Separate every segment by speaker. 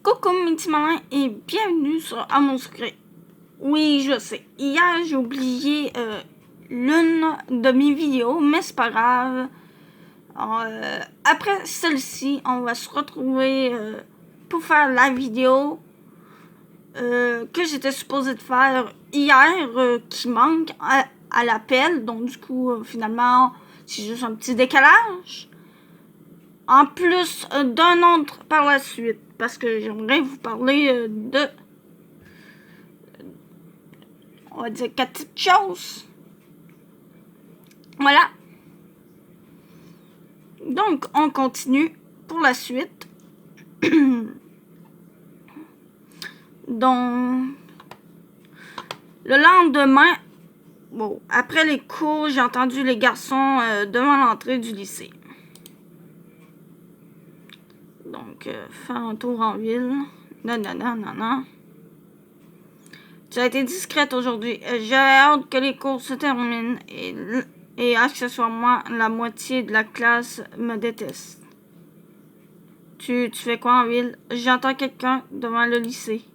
Speaker 1: Coucou mes petits malins et bienvenue sur À mon secret. Oui, je sais, hier j'ai oublié l'une de mes vidéos, mais c'est pas grave. Après celle-ci, on va se retrouver pour faire la vidéo que j'étais supposée de faire hier, qui manque à l'appel. Donc du coup, finalement, c'est juste un petit décalage. En plus d'un autre par la suite, parce que j'aimerais vous parler de, on va dire, 4 petites choses. Voilà. Donc, on continue pour la suite. Donc, le lendemain, bon, après les cours, j'ai entendu les garçons devant l'entrée du lycée. Donc, faire un tour en ville. Non. Tu as été discrète aujourd'hui. J'avais hâte que les cours se terminent et accessoirement, la moitié de la classe me déteste. Tu fais quoi en ville? J'entends quelqu'un devant le lycée.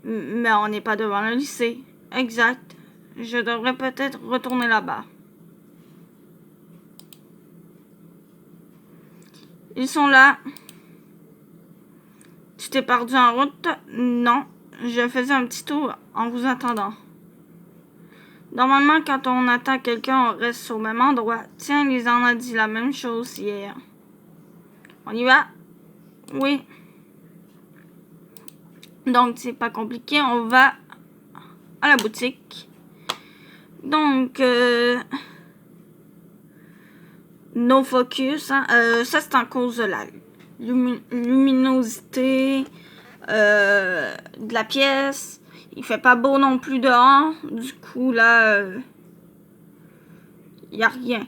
Speaker 1: Mais on n'est pas devant le lycée. Exact. Je devrais peut-être retourner là-bas. Ils sont là. Tu t'es perdu en route? Non. Je faisais un petit tour en vous attendant. Normalement, quand on attend quelqu'un, on reste au même endroit. Tiens, ils en ont dit la même chose hier. On y va? Oui. Donc, c'est pas compliqué. On va à la boutique. Donc, no focus. Hein? Ça, c'est en cause de la luminosité de la pièce. Il fait pas beau non plus dehors. Du coup, là, il n'y a rien.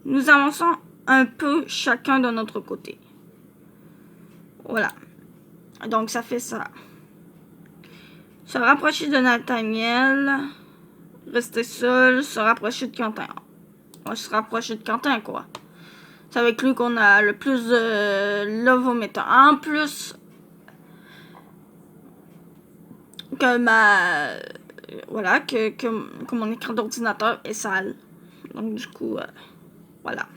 Speaker 1: Nous avançons un peu chacun de notre côté. Voilà. Donc, ça fait ça. Se rapprocher de Nathaniel. Rester seul. Se rapprocher de Quentin. On va se rapprocher de Quentin, quoi. C'est avec lui qu'on a le plus de love au méta. En plus que voilà, que mon écran d'ordinateur est sale. Donc, du coup, voilà.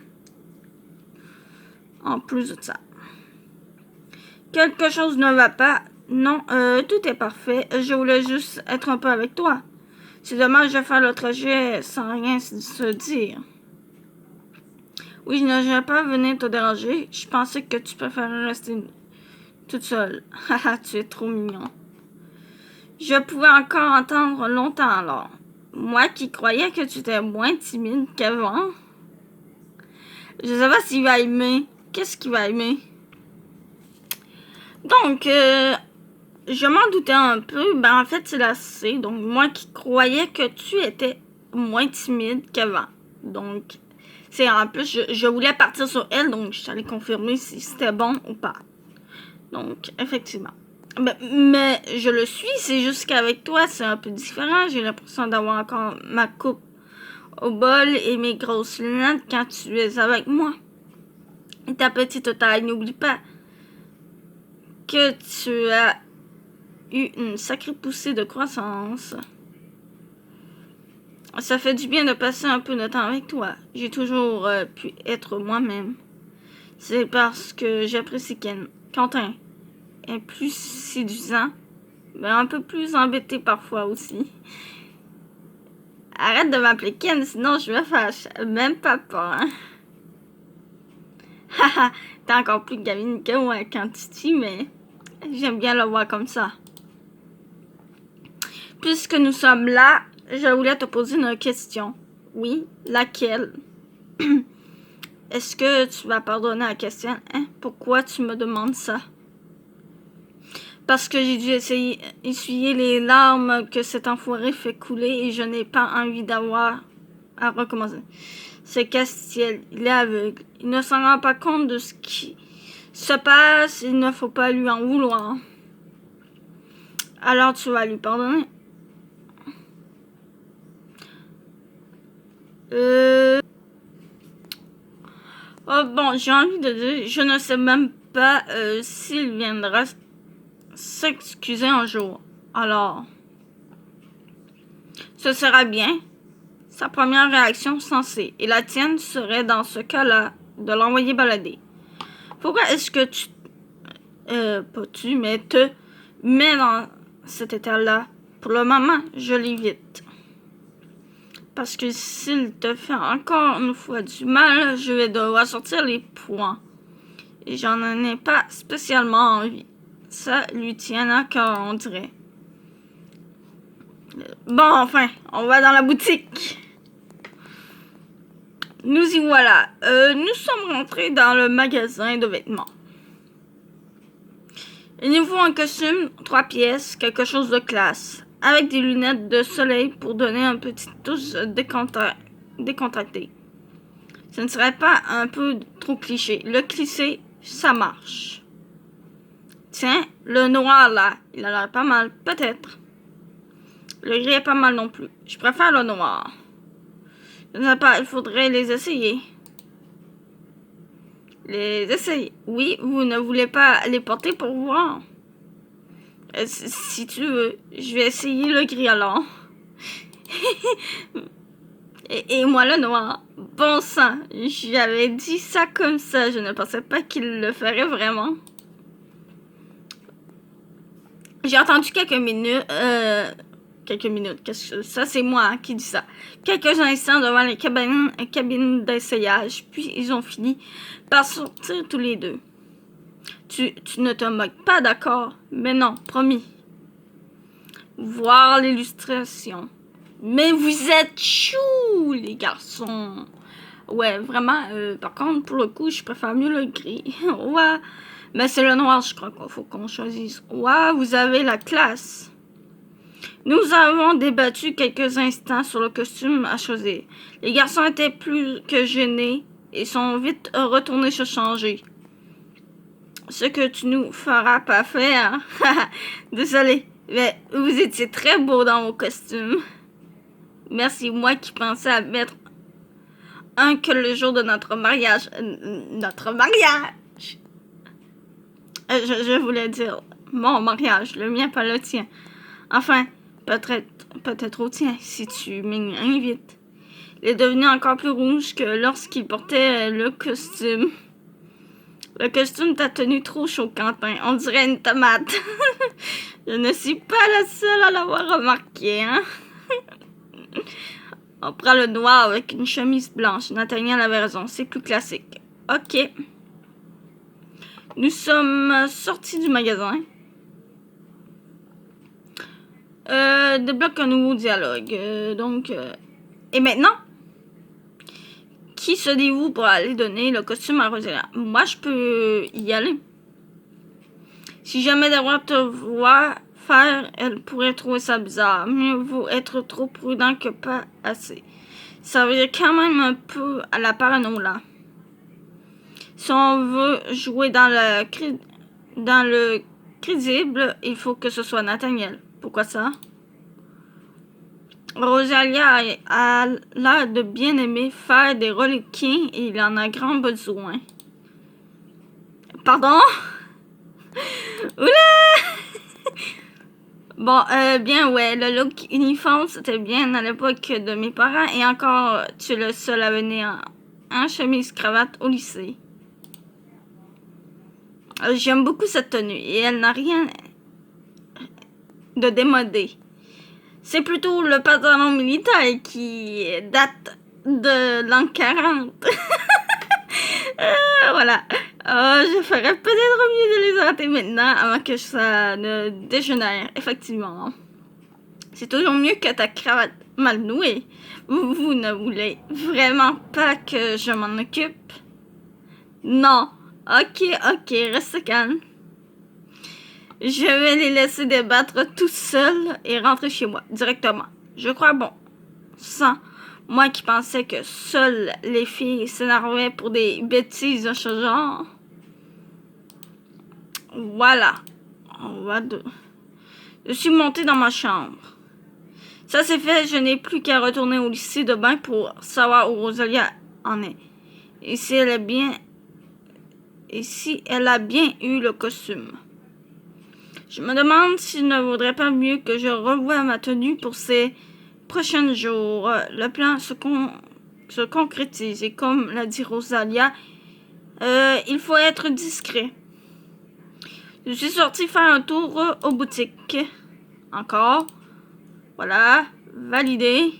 Speaker 1: En plus de ça. Quelque chose ne va pas. Non, tout est parfait. Je voulais juste être un peu avec toi. C'est dommage de faire le trajet sans rien se dire. Oui, je n'ai pas venu te déranger. Je pensais que tu préférais rester toute seule. Haha, tu es trop mignon. Je pouvais encore entendre longtemps alors. Moi qui croyais que tu étais moins timide qu'avant. Je sais pas s'il va aimer. Qu'est-ce qu'il va aimer? Donc, je m'en doutais un peu. Ben, en fait, c'est la C. Donc, moi qui croyais que tu étais moins timide qu'avant. Donc, c'est en plus, je voulais partir sur elle. Donc, je suis allée confirmer si c'était bon ou pas. Donc, effectivement. Mais je le suis. C'est juste qu'avec toi, c'est un peu différent. J'ai l'impression d'avoir encore ma coupe au bol et mes grosses lunettes quand tu es avec moi. Et ta petite taille, n'oublie pas que tu as eu une sacrée poussée de croissance. Ça fait du bien de passer un peu de temps avec toi. J'ai toujours pu être moi-même. C'est parce que j'apprécie Quentin est plus séduisant, mais un peu plus embêté parfois aussi. Arrête de m'appeler Ken, sinon je me fâche. Même papa, hein? Haha, t'es encore plus gamine que moi quand tu dis, mais j'aime bien le voir comme ça. Puisque nous sommes là, je voulais te poser une question. Oui, laquelle? Est-ce que tu vas pardonner à Christian? Hein? Pourquoi tu me demandes ça? Parce que j'ai dû essuyer les larmes que cet enfoiré fait couler et je n'ai pas envie d'avoir à recommencer. C'est Castiel, il est aveugle. Il ne s'en rend pas compte de ce qui se passe, il ne faut pas lui en vouloir. Alors tu vas lui pardonner? Oh bon, j'ai envie de dire, je ne sais même pas s'il viendra s'excuser un jour. Alors, ce sera bien sa première réaction sensée. Et la tienne serait dans ce cas-là de l'envoyer balader. Pourquoi est-ce que pas tu, mais te mets dans cet état-là? Pour le moment, je l'évite. Parce que s'il te fait encore une fois du mal, je vais devoir sortir les poings. Et j'en ai pas spécialement envie. Ça lui tient à cœur, on dirait. Bon, enfin, on va dans la boutique. Nous y voilà. Nous sommes rentrés dans le magasin de vêtements. Il nous faut un costume, 3 pièces, quelque chose de classe, avec des lunettes de soleil pour donner un petit touche décontracté. Ce ne serait pas un peu trop cliché. Le cliché, ça marche. Tiens, le noir là, il a l'air pas mal, peut-être. Le gris est pas mal non plus. Je préfère le noir. Je ne sais pas, il faudrait les essayer. Les essayer? Oui, vous ne voulez pas les porter pour voir? Si tu veux, je vais essayer le gris alors. et moi le noir. Bon sang, j'avais dit ça comme ça, je ne pensais pas qu'il le ferait vraiment. J'ai entendu quelques minutes, qu'est-ce que ça c'est moi qui dis ça. Quelques instants devant les cabines d'essayage, puis ils ont fini par sortir tous les deux. Tu ne te moques pas, d'accord? Mais non, promis. Voir l'illustration. Mais vous êtes chou, les garçons. Ouais, vraiment, par contre, pour le coup, je préfère mieux le gris. Ouais, mais c'est le noir, je crois qu'il faut qu'on choisisse. Ouais, vous avez la classe. Nous avons débattu quelques instants sur le costume à choisir. Les garçons étaient plus que gênés et sont vite retournés se changer. Ce que tu nous feras pas faire. Désolé, mais vous étiez très beaux dans vos costumes. Merci, moi qui pensais à mettre un que le jour de notre mariage. Notre mariage! Je voulais dire mon mariage, le mien, pas le tien. Enfin, peut-être au tien, si tu m'invites. Il est devenu encore plus rouge que lorsqu'il portait le costume. Le costume t'a tenu trop chaud, Quentin. On dirait une tomate. Je ne suis pas la seule à l'avoir remarqué, hein? On prend le noir avec une chemise blanche. Nathaniel avait raison, c'est plus classique. Ok. Nous sommes sortis du magasin. Débloque un nouveau dialogue. Et maintenant? Qui se dit-vous pour aller donner le costume à Rosalia? Moi, je peux y aller. Si jamais d'avoir te voir faire, elle pourrait trouver ça bizarre. Mieux vaut être trop prudent que pas assez. Ça veut dire quand même un peu à la parano, là. Si on veut jouer dans le crédible, il faut que ce soit Nathaniel. Pourquoi ça? Rosalia a l'air de bien aimer faire des reliquats et il en a grand besoin. Pardon? Oula! Bon, bien ouais, le look uniforme c'était bien à l'époque de mes parents et encore tu es le seul à venir en chemise cravate au lycée. J'aime beaucoup cette tenue et elle n'a rien de démodé. C'est plutôt le pantalon militaire qui date de l'an 40. Voilà. Je ferais peut-être mieux de les arrêter maintenant avant que ça ne dégénère, effectivement. C'est toujours mieux que ta cravate mal nouée. Vous ne voulez vraiment pas que je m'en occupe? Non. Ok, reste calme. Je vais les laisser débattre tout seuls et rentrer chez moi, directement. Je crois bon. Sans moi qui pensais que seules les filles s'énervaient pour des bêtises de ce genre. Voilà. Je suis montée dans ma chambre. Ça c'est fait, je n'ai plus qu'à retourner au lycée de bain pour savoir où Rosalia en est. Et si elle est bien et si elle a bien eu le costume. Je me demande s'il ne vaudrait pas mieux que je revoie ma tenue pour ces prochains jours. Le plan se concrétise et comme l'a dit Rosalia, il faut être discret. Je suis sortie faire un tour aux boutiques. Encore. Voilà. Validé.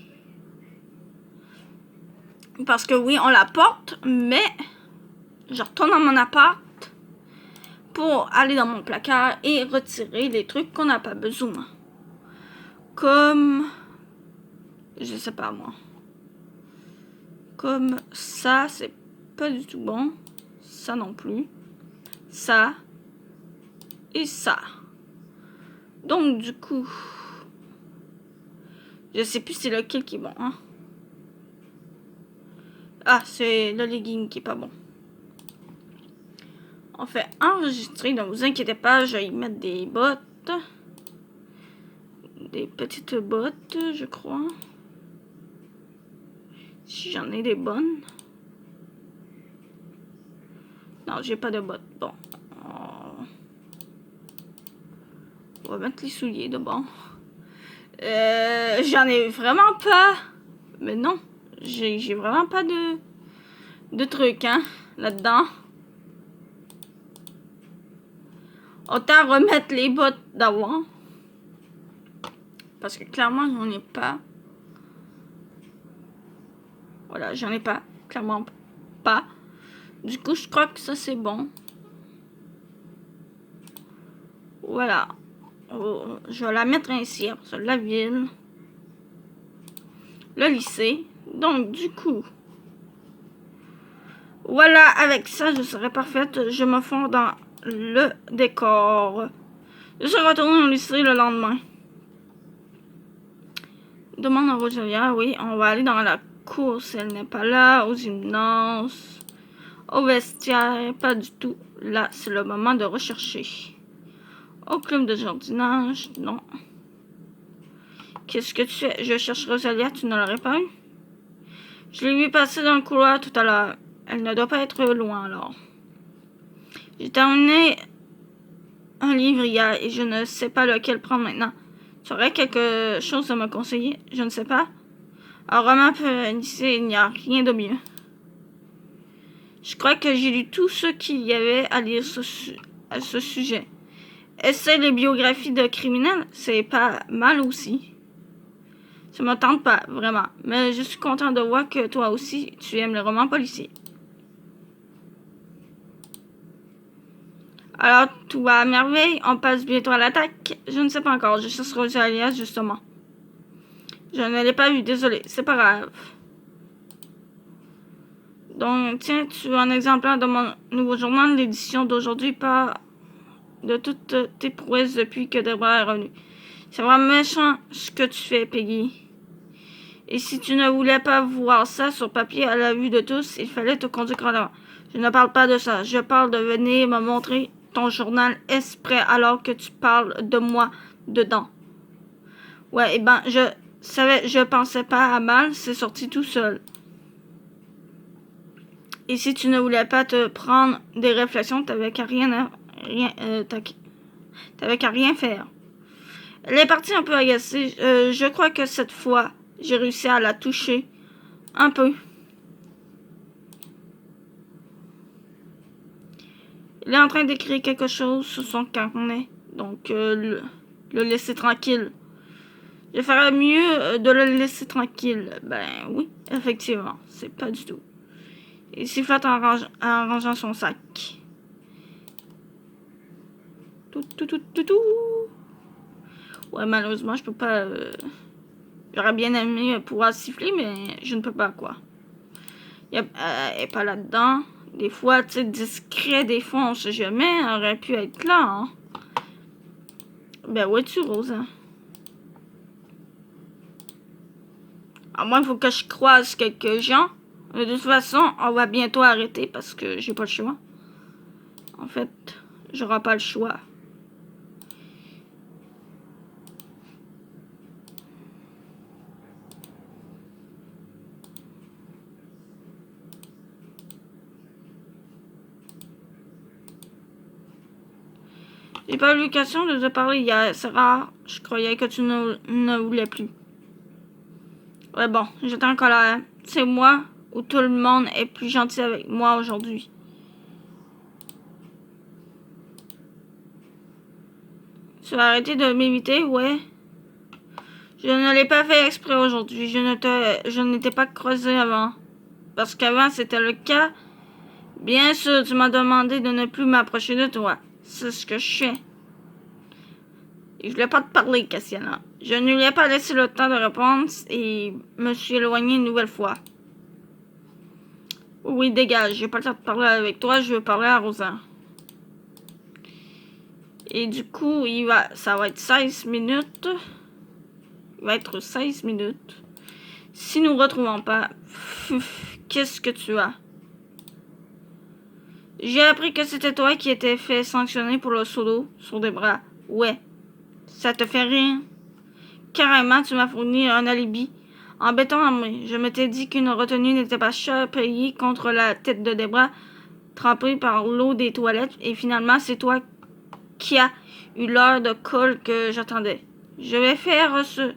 Speaker 1: Parce que oui, on la porte, mais je retourne dans mon appart pour aller dans mon placard et retirer les trucs qu'on n'a pas besoin. Comme... Je sais pas moi. Comme ça, c'est pas du tout bon. Ça non plus. Ça. Et ça. Donc du coup... Je sais plus c'est lequel qui est bon, hein. Ah, c'est le legging qui est pas bon. On fait enregistrer, ne vous inquiétez pas, je vais y mettre des bottes. Des petites bottes, je crois. Si j'en ai des bonnes. Non, j'ai pas de bottes. Bon. On va mettre les souliers de bon. J'en ai vraiment pas. Mais non. J'ai vraiment pas de trucs, hein, là-dedans. Autant remettre les bottes d'avant. Parce que clairement, j'en ai pas. Voilà, j'en ai pas. Clairement pas. Du coup, je crois que ça, c'est bon. Voilà. Oh, je vais la mettre ainsi. Après ça, la ville. Le lycée. Donc, du coup... Voilà, avec ça, je serai parfaite. Je me fonds dans le décor. Je suis retournée au lycée le lendemain. Demande à Rosalia, oui, on va aller dans la course. Elle n'est pas là, au gymnase, au vestiaire, pas du tout. Là, c'est le moment de rechercher. Au club de jardinage, non. Qu'est-ce que tu fais? Je cherche Rosalia, tu ne l'aurais pas eu? Je l'ai vu passer dans le couloir tout à l'heure. Elle ne doit pas être loin alors. J'ai terminé un livre hier et je ne sais pas lequel prendre maintenant. Tu aurais quelque chose à me conseiller? Je ne sais pas. Un roman policier, il n'y a rien de mieux. Je crois que j'ai lu tout ce qu'il y avait à lire à ce sujet. Essaie les biographies de criminels, c'est pas mal aussi. Ça me tente pas, vraiment. Mais je suis content de voir que toi aussi, tu aimes les romans policiers. Alors, tout va à merveille. On passe bientôt à l'attaque. Je ne sais pas encore. Je cherche Rosalia, justement. Je ne l'ai pas vu, désolé. C'est pas grave. Donc, tiens, tu as un exemplaire de mon nouveau journal. L'édition d'aujourd'hui part de toutes tes prouesses depuis que Deborah est revenue. C'est vraiment méchant ce que tu fais, Peggy. Et si tu ne voulais pas voir ça sur papier à la vue de tous, il fallait te conduire en avant. Je ne parle pas de ça. Je parle de venir me montrer ton journal exprès alors que tu parles de moi dedans. Ouais, je pensais pas à mal, c'est sorti tout seul. Et si tu ne voulais pas te prendre des réflexions, t'avais qu'à rien faire. Elle est partie un peu agacée. Je crois que cette fois, j'ai réussi à la toucher un peu. Il est en train d'écrire quelque chose sur son carnet. Donc, le laisser tranquille. Je ferais mieux de le laisser tranquille. Ben oui, effectivement. C'est pas du tout. Il sifflote en rangeant son sac. Tout. Ouais, malheureusement, je peux pas... J'aurais bien aimé pouvoir siffler, mais je ne peux pas, quoi. Elle est pas là-dedans. Des fois, tu sais, discret, des fois, on sait jamais. Elle aurait pu être là, hein. Ben, où es-tu, Rosa? À moins qu'il faut que je croise quelques gens. De toute façon, on va bientôt arrêter parce que j'ai pas le choix. En fait, j'aurai pas le choix. J'ai pas eu l'occasion de te parler hier. C'est rare. Je croyais que tu ne voulais plus. Ouais, bon, j'étais en colère. C'est moi ou tout le monde est plus gentil avec moi aujourd'hui. Tu vas arrêter de m'imiter, ouais. Je ne l'ai pas fait exprès aujourd'hui. Je n'étais pas creusé avant. Parce qu'avant, c'était le cas. Bien sûr, tu m'as demandé de ne plus m'approcher de toi. C'est ce que je fais. Et je voulais pas te parler, Cassiana. Je ne lui ai pas laissé le temps de répondre et me suis éloigné une nouvelle fois. Oui, dégage. J'ai pas le temps de parler avec toi. Je veux parler à Rosa. Et du coup, ça va être 16 minutes. Il va être 16 minutes. Si nous ne retrouvons pas, qu'est-ce que tu as? J'ai appris que c'était toi qui étais fait sanctionner pour le solo sur des bras. Ouais. Ça te fait rien? Carrément, tu m'as fourni un alibi. Embêtant à moi. Je m'étais dit qu'une retenue n'était pas chère payée contre la tête de Debra trempée par l'eau des toilettes. Et finalement, c'est toi qui as eu l'heure de colle que j'attendais. Je vais faire ce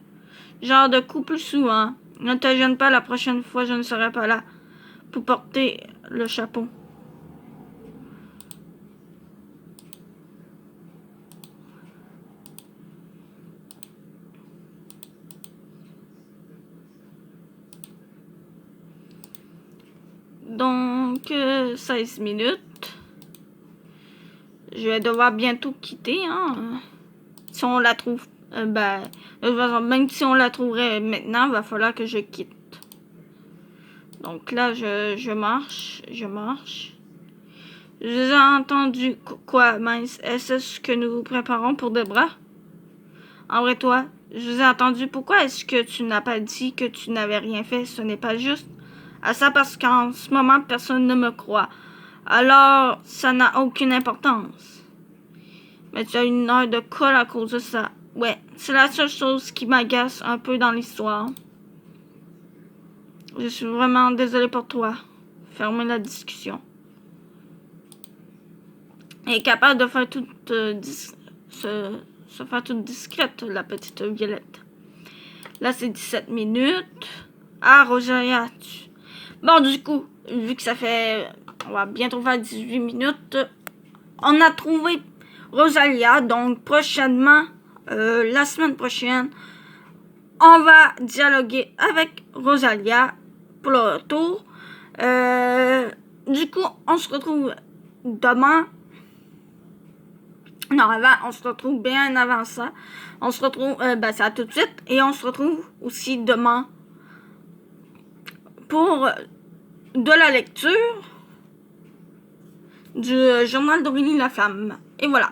Speaker 1: genre de coup plus souvent. Ne te gêne pas, la prochaine fois, je ne serai pas là pour porter le chapeau. Donc, 16 minutes. Je vais devoir bientôt quitter, hein. Si on la trouve, de toute façon, même si on la trouverait maintenant, il va falloir que je quitte. Donc là, je marche. J'ai entendu quoi, mince? Est-ce ce que nous préparons pour Debra? En vrai, toi, je vous ai entendu. Pourquoi est-ce que tu n'as pas dit que tu n'avais rien fait? Ce n'est pas juste. À ça parce qu'en ce moment, personne ne me croit. Alors, ça n'a aucune importance. Mais tu as une heure de colle à cause de ça. Ouais, c'est la seule chose qui m'agace un peu dans l'histoire. Je suis vraiment désolée pour toi. Fermez la discussion. Elle est capable de faire toute se faire toute discrète, la petite Violette. Là, c'est 17 minutes. Ah, Rosalia, Bon, du coup, vu que ça fait... On va bientôt faire 18 minutes. On a trouvé Rosalia. Donc, prochainement, la semaine prochaine, on va dialoguer avec Rosalia pour le retour. Du coup, on se retrouve demain. Non, on se retrouve bien avant ça. On se retrouve, ça tout de suite. Et on se retrouve aussi demain pour de la lecture du journal d'Aurélie Laflamme. Et voilà.